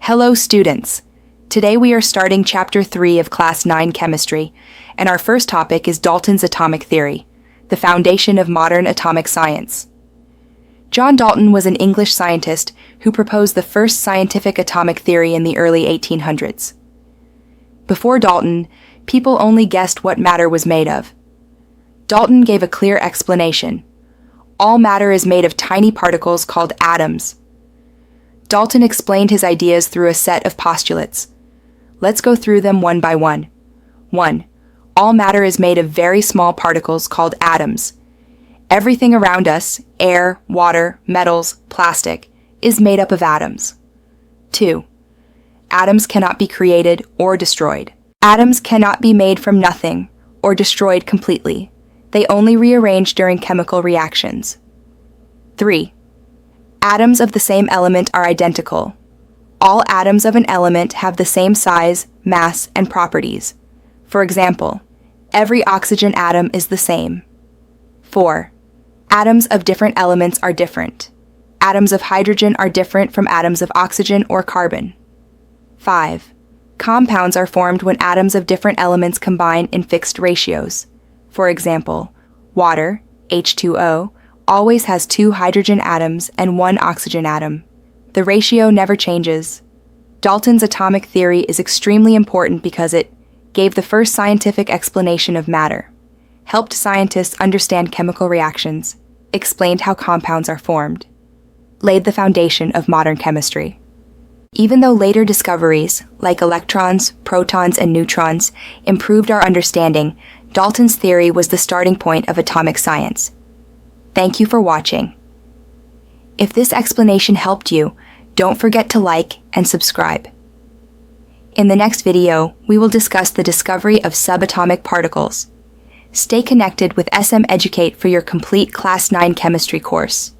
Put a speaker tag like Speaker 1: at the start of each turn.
Speaker 1: Hello students! Today we are starting Chapter 3 of Class 9 Chemistry, and our first topic is Dalton's Atomic Theory, the foundation of modern atomic science. John Dalton was an English scientist who proposed the first scientific atomic theory in the early 1800s. Before Dalton, people only guessed what matter was made of. Dalton gave a clear explanation. All matter is made of tiny particles called atoms. Dalton explained his ideas through a set of postulates. Let's go through them one by one. 1. All matter is made of very small particles called atoms. Everything around us, air, water, metals, plastic, is made up of atoms. 2. Atoms cannot be created or destroyed. Atoms cannot be made from nothing or destroyed completely. They only rearrange during chemical reactions. 3. Atoms of the same element are identical. All atoms of an element have the same size, mass, and properties. For example, every oxygen atom is the same. 4. Atoms of different elements are different. Atoms of hydrogen are different from atoms of oxygen or carbon. 5. Compounds are formed when atoms of different elements combine in fixed ratios. For example, water, H2O, always has 2 hydrogen atoms and 1 oxygen atom. The ratio never changes. Dalton's atomic theory is extremely important because it gave the first scientific explanation of matter, helped scientists understand chemical reactions, explained how compounds are formed, laid the foundation of modern chemistry. Even though later discoveries, like electrons, protons, and neutrons, improved our understanding, Dalton's theory was the starting point of atomic science. Thank you for watching. If this explanation helped you, don't forget to like and subscribe. In the next video, we will discuss the discovery of subatomic particles. Stay connected with SM Educate for your complete Class 9 chemistry course.